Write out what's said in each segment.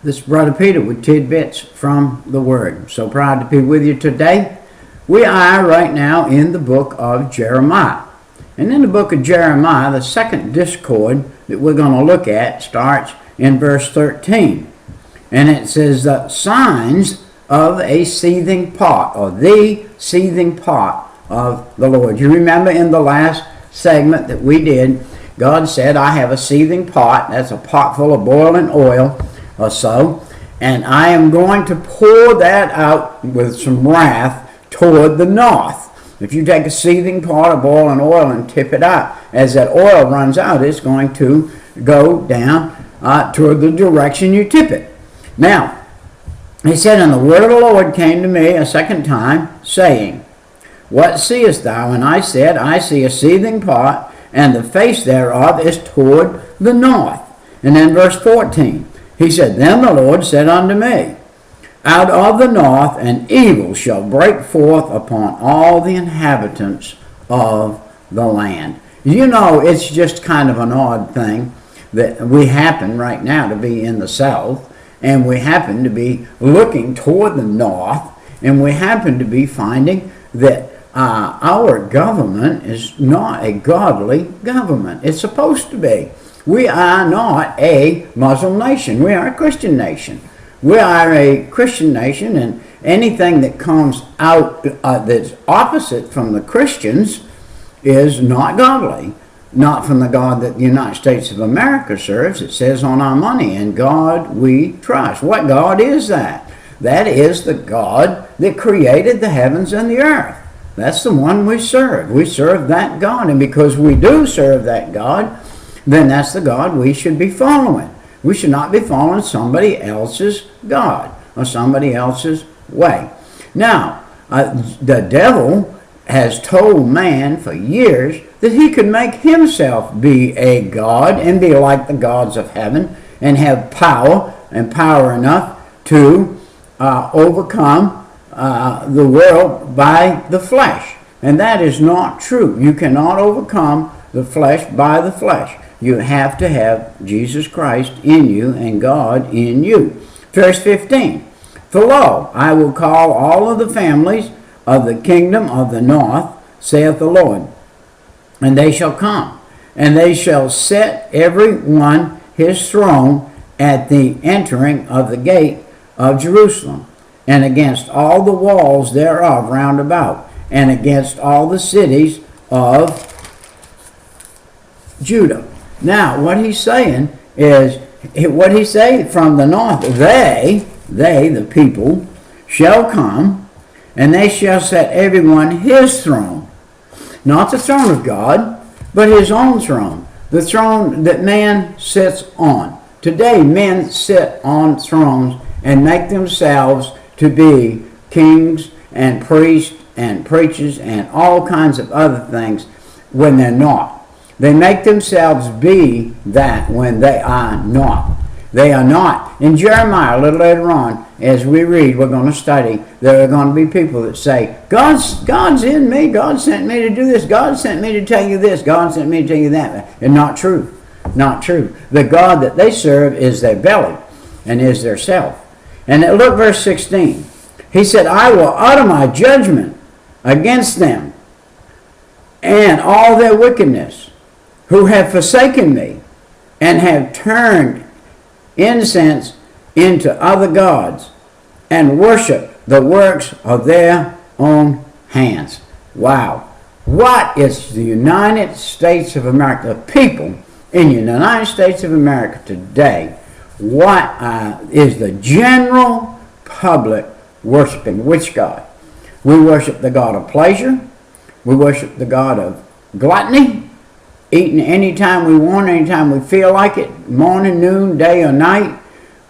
This is Brother Peter with tidbits from the Word. So proud to be with you today. We are right now in the book of Jeremiah. And in the book of Jeremiah, the second discord that we're going to look at starts in verse 13. And it says the signs of a seething pot, or the seething pot of the Lord. You remember in the last segment that we did, God said, I have a seething pot. That's a pot full of boiling oil or so, and I am going to pour that out with some wrath toward the north. If you take a seething pot of boiling oil and tip it out, as that oil runs out, it's going to go down toward the direction you tip it. Now, he said, and the word of the Lord came to me a second time, saying, What seest thou? And I said, I see a seething pot, and the face thereof is toward the north. And then verse 14, he said, Then the Lord said unto me, Out of the north an evil shall break forth upon all the inhabitants of the land. You know, it's just kind of an odd thing that we happen right now to be in the south, and we happen to be looking toward the north, and we happen to be finding that our government is not a godly government. It's supposed to be. We are not a Muslim nation. We are a Christian nation. We are a Christian nation, and anything that comes out that's opposite from the Christians is not godly. Not from the God that the United States of America serves. It says on our money, in God we trust. What God is that? That is the God that created the heavens and the earth. That's the one we serve. We serve that God, and because we do serve that God, then that's the God we should be following. We should not be following somebody else's God or somebody else's way. Now, the devil has told man for years that he could make himself be a God and be like the gods of heaven and have power enough to overcome the world by the flesh. And that is not true. You cannot overcome the flesh by the flesh. You have to have Jesus Christ in you and God in you. Verse 15, For lo, I will call all of the families of the kingdom of the north, saith the Lord, and they shall come, and they shall set every one his throne at the entering of the gate of Jerusalem, and against all the walls thereof round about, and against all the cities of Judah. Now, what he's saying is, what he say from the north, they, the people, shall come, and they shall set everyone his throne. Not the throne of God, but his own throne. The throne that man sits on. Today, men sit on thrones and make themselves to be kings and priests and preachers and all kinds of other things when they're not. They make themselves be that when they are not. They are not. In Jeremiah, a little later on, as we read, we're going to study, there are going to be people that say, God's in me, God sent me to do this, God sent me to tell you this, God sent me to tell you that. And not true. Not true. The God that they serve is their belly and is their self. And look, verse 16. He said, I will utter my judgment against them and all their wickedness, who have forsaken me and have turned incense into other gods and worship the works of their own hands. Wow. What is the United States of America, the people in the United States of America today, what is the general public worshiping? Which God? We worship the God of pleasure. We worship the God of gluttony. Eating anytime we want, anytime we feel like it, morning, noon, day, or night.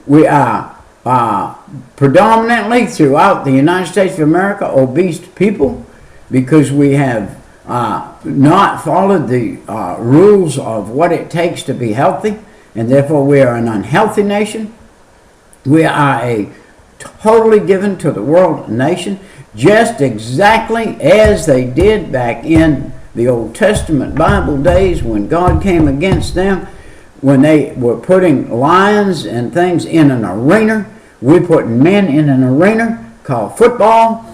We are predominantly throughout the United States of America obese people because we have not followed the rules of what it takes to be healthy, and therefore we are an unhealthy nation. We are a totally given to the world nation, just exactly as they did back in the Old Testament Bible days when God came against them. when they were putting lions and things in an arena. We put men in an arena called football.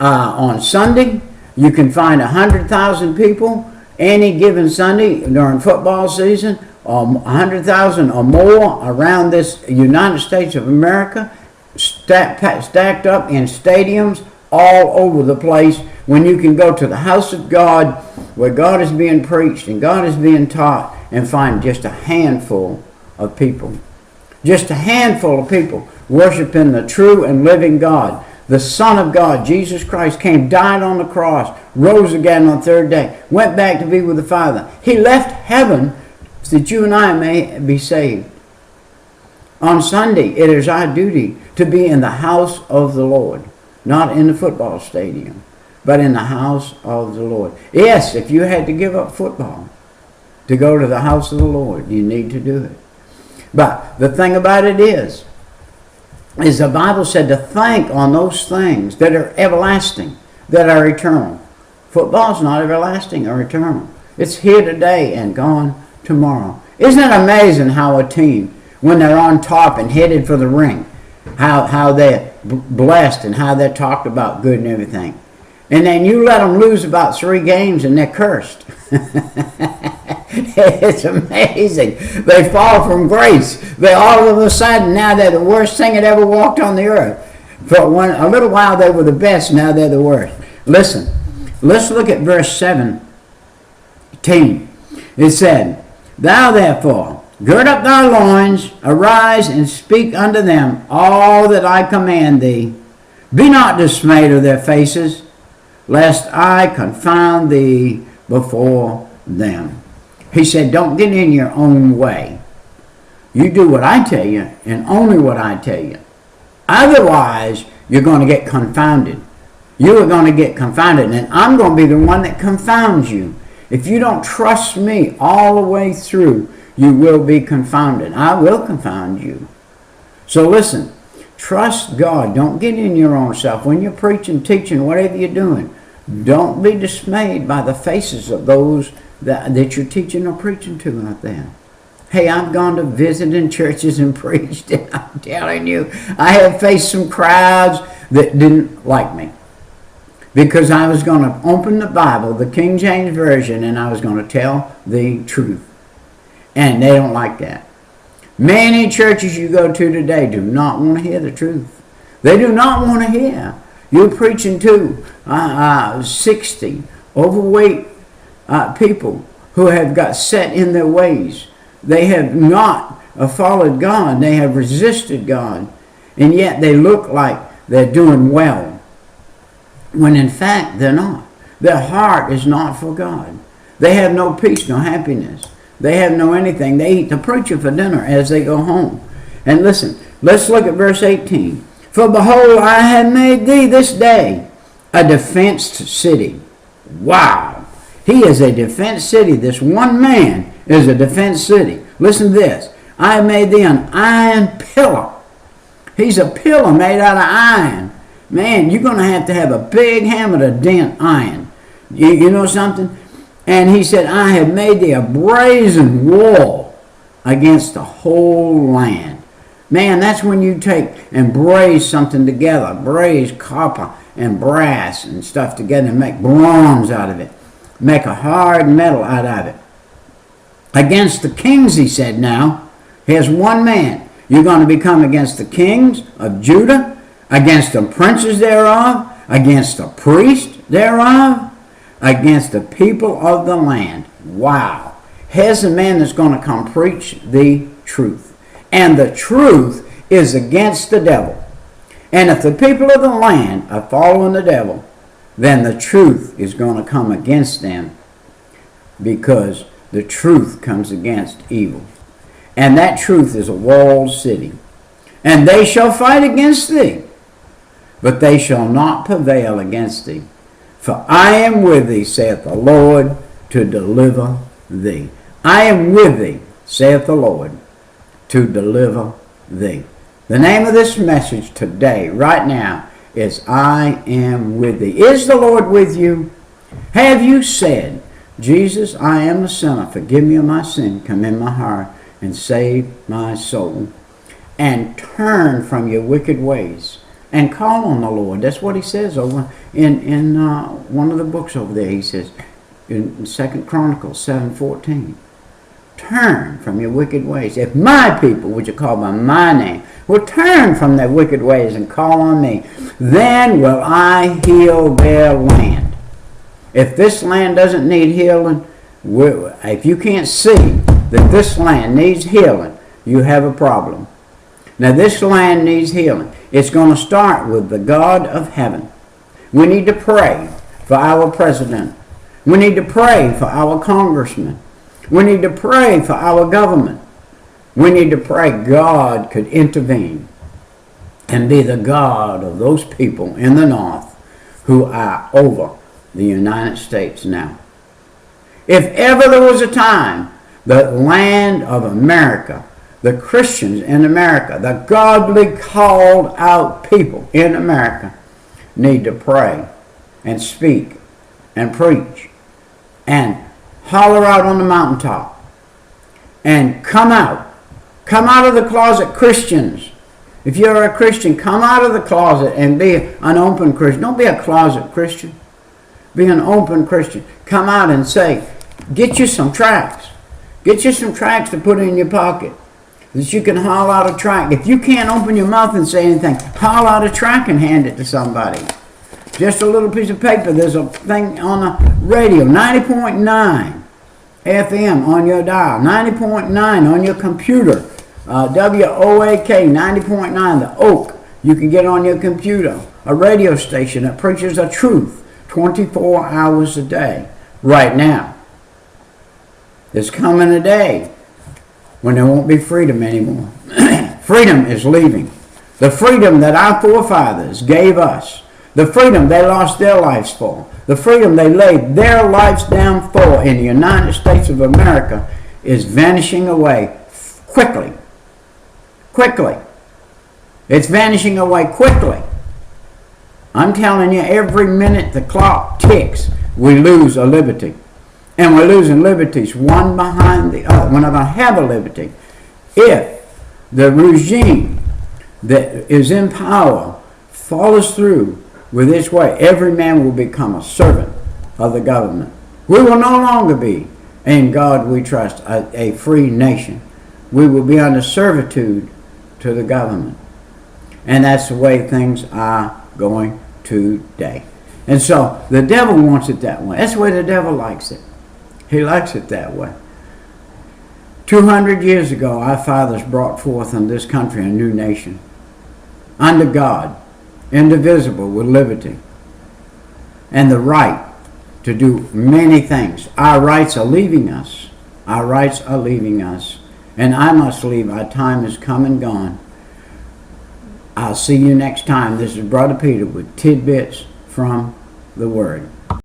On Sunday, you can find 100,000 people any given Sunday during football season, 100,000 or more around this United States of America, stacked up in stadiums all over the place, when you can go to the house of God where God is being preached and God is being taught and find just a handful of people. Just a handful of people worshiping the true and living God. The Son of God, Jesus Christ, came, died on the cross, rose again on the third day, went back to be with the Father. He left heaven so that you and I may be saved. On Sunday, it is our duty to be in the house of the Lord, not in the football stadium, but in the house of the Lord. Yes, if you had to give up football to go to the house of the Lord, you need to do it. But the thing about it is the Bible said to think on those things that are everlasting, that are eternal. Football's not everlasting or eternal. It's here today and gone tomorrow. Isn't it amazing how a team, when they're on top and headed for the ring, how they're blessed and how they're talked about good and everything. And then you let them lose about 3 games and they're cursed. It's amazing. They fall from grace. They all of a sudden, now they're the worst thing that ever walked on the earth. For a little while they were the best, now they're the worst. Listen, let's look at verse 17. It said, Thou therefore, gird up thy loins, arise and speak unto them all that I command thee. Be not dismayed of their faces, lest I confound thee before them. He said, don't get in your own way. You do what I tell you and only what I tell you. Otherwise, you're going to get confounded. You are going to get confounded, and I'm going to be the one that confounds you. If you don't trust me all the way through, you will be confounded. I will confound you. So listen, trust God. Don't get in your own self. When you're preaching, teaching, whatever you're doing, don't be dismayed by the faces of those that you're teaching or preaching to out there. Hey, I've gone to visiting churches and preached, and I'm telling you, I have faced some crowds that didn't like me, because I was going to open the Bible, the King James Version, and I was going to tell the truth. And they don't like that. Many churches you go to today do not want to hear the truth. They do not want to hear. You're preaching to 60 overweight people who have got set in their ways. They have not followed God. They have resisted God. And yet they look like they're doing well, when in fact they're not. Their heart is not for God. They have no peace, no happiness. They have no anything. They eat the preacher for dinner as they go home. And listen, let's look at verse 18. For behold, I have made thee this day a defenced city. Wow. He is a defense city. This one man is a defense city. Listen to this. I have made thee an iron pillar. He's a pillar made out of iron. Man, you're going to have a big hammer to dent iron. You know something? And he said, I have made thee a brazen wall against the whole land. Man, that's when you take and braze something together. Braze copper and brass and stuff together and make bronze out of it. Make a hard metal out of it. Against the kings, he said, now, here's one man. You're going to become against the kings of Judah, against the princes thereof, against the priests thereof, against the people of the land. Wow. Here's a man that's going to come preach the truth. And the truth is against the devil. And if the people of the land are following the devil, then the truth is going to come against them, because the truth comes against evil. And that truth is a walled city. And they shall fight against thee, but they shall not prevail against thee. For I am with thee, saith the Lord, to deliver thee. I am with thee, saith the Lord, to deliver thee. The name of this message today, right now, is I am with thee. Is the Lord with you? Have you said, Jesus, I am a sinner. Forgive me of my sin. Come in my heart. and save my soul, and turn from your wicked ways, and call on the Lord. That's what he says over in one of the books over there. He says in 2 Chronicles 7:14. Turn from your wicked ways. If my people, which are called by my name, will turn from their wicked ways and call on me, then will I heal their land. If this land doesn't need healing, if you can't see that this land needs healing, you have a problem. Now this land needs healing. It's going to start with the God of heaven. We need to pray for our president. We need to pray for our congressmen. We need to pray for our government. We need to pray God could intervene and be the God of those people in the north who are over the United States now. If ever there was a time the land of America, the Christians in America, the godly called out people in America need to pray and speak and preach and holler out on the mountaintop and come out of the closet, Christians. If you're a Christian, come out of the closet and be an open Christian. Don't be a closet Christian. Be an open Christian. Come out and say, get you some tracts. Get you some tracts to put in your pocket that you can haul out a tract. If you can't open your mouth and say anything, haul out a tract and hand it to somebody. Just a little piece of paper. There's a thing on the radio, 90.9 FM on your dial, 90.9 on your computer, WOAK 90.9, the Oak. You can get on your computer, a radio station that preaches the truth 24 hours a day. Right now, there's coming a day when there won't be freedom anymore. Freedom is leaving. The freedom that our forefathers gave us, the freedom they lost their lives for, the freedom they laid their lives down for in the United States of America is vanishing away quickly. Quickly. It's vanishing away quickly. I'm telling you, every minute the clock ticks, we lose a liberty. And we're losing liberties one behind the other. We're not going to have a liberty if the regime that is in power follows through with its way. Every man will become a servant of the government. We will no longer be, in God we trust, a free nation. We will be under servitude to the government. And that's the way things are going today. And so the devil wants it that way. That's the way the devil likes it. He likes it that way. 200 years ago, our fathers brought forth in this country a new nation, under God, indivisible, with liberty, and the right to do many things. Our rights are leaving us. Our rights are leaving us. And I must leave. Our time is come and gone. I'll see you next time. This is Brother Peter with tidbits from the Word.